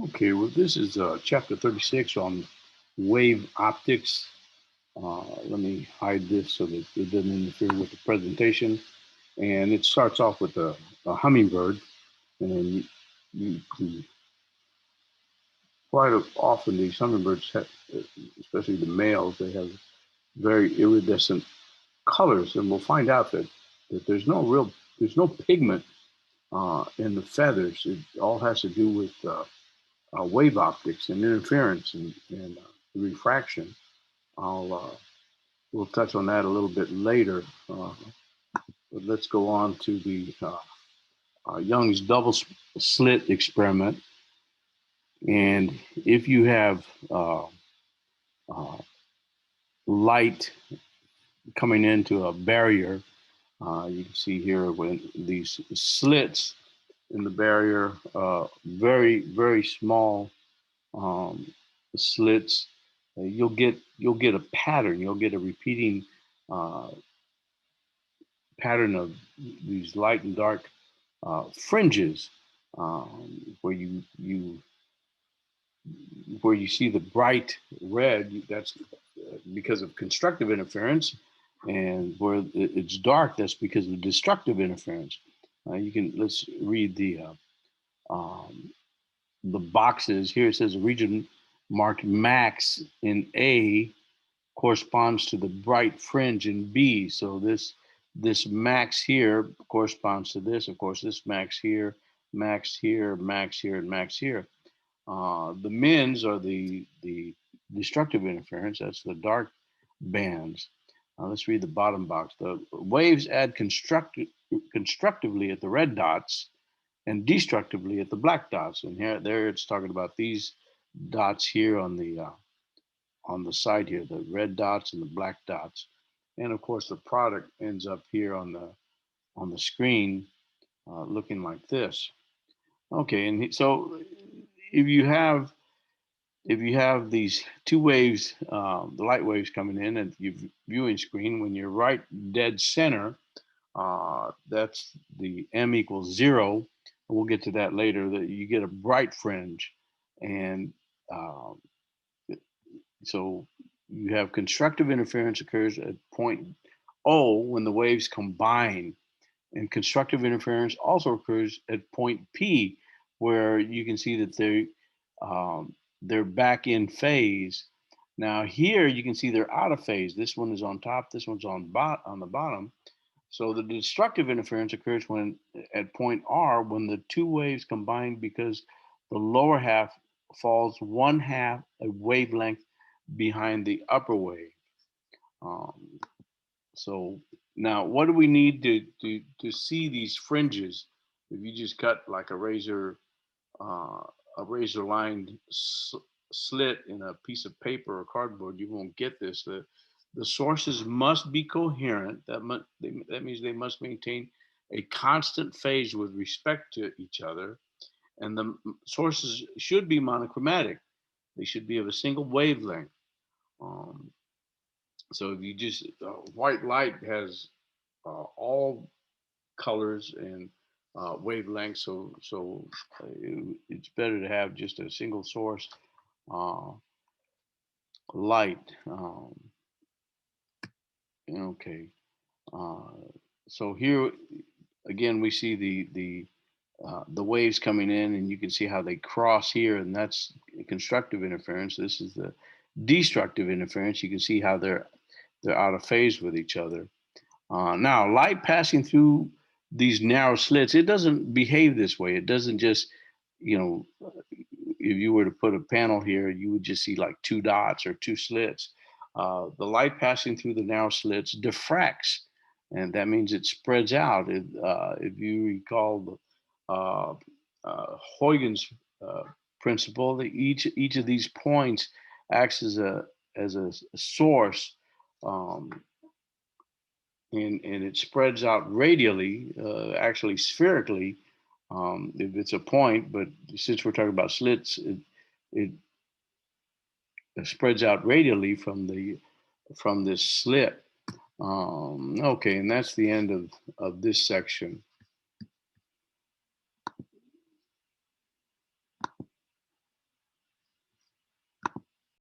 Okay, well, this is chapter 36 on wave optics. Let me hide this so that it doesn't interfere with the presentation. And it starts off with a hummingbird. And quite often these hummingbirds, have, especially the males, they have very iridescent colors. And we'll find out that there's no pigment in the feathers. It all has to do with wave optics and interference and refraction. I'll we'll touch on that a little bit later. But let's go on to the Young's double slit experiment. And if you have uh, light coming into a barrier, you can see here when these slits in the barrier, very small um, slits. You'll get a pattern. You'll get a repeating uh, pattern of these light and dark fringes, where you see the bright red. That's because of constructive interference, and where it's dark, that's because of destructive interference. Let's read um, the boxes here. It says a region marked max in A corresponds to the bright fringe in B. So this max here corresponds to this. Of course, this max here, max here, max here, and max here. The mins are the destructive interference. That's the dark bands. Let's read the bottom box. The waves add constructively at the red dots and destructively at the black dots. And there it's talking about these dots here on the side here, the red dots and the black dots. And of course, the product ends up here on the screen, looking like this. Okay, and so if you have if you have these two waves, the light waves coming in at your viewing screen, when you're right dead center, that's the m equals 0. We'll get to that later. That you get a bright fringe, and uh, so you have constructive interference occurs at point O when the waves combine, and constructive interference also occurs at point P, where you can see that they're back in phase. Now here you can see they're out of phase. This one is on top. This one's on the bottom. So the destructive interference occurs when at point R when the two waves combine because the lower half falls one half a wavelength behind the upper wave. Um, so now, what do we need to see these fringes? If you just cut like uh, a razor lined slit in a piece of paper or cardboard, you won't get this. The sources must be coherent. That means they must maintain a constant phase with respect to each other, and the sources should be monochromatic. They should be of a single wavelength. Um, so if you just white light has all colors and wavelengths, it's better to have just a single source uh, light. Okay, uh, so here again we see the waves coming in, and you can see how they cross here, and that's constructive interference. This is the destructive interference. You can see how they're out of phase with each other. Now, light passing through these narrow slits, it doesn't behave this way. It doesn't just, you know, if you were to put a panel here, you would just see like two dots or two slits. The light passing through the narrow slits diffracts, and that means it spreads out. If you recall the Huygens principle, that each of these points acts as a source. Um, and it spreads out radially, actually spherically, if it's a point. But since we're talking about slits, it spreads out radially from this slit. Okay, and that's the end of this section.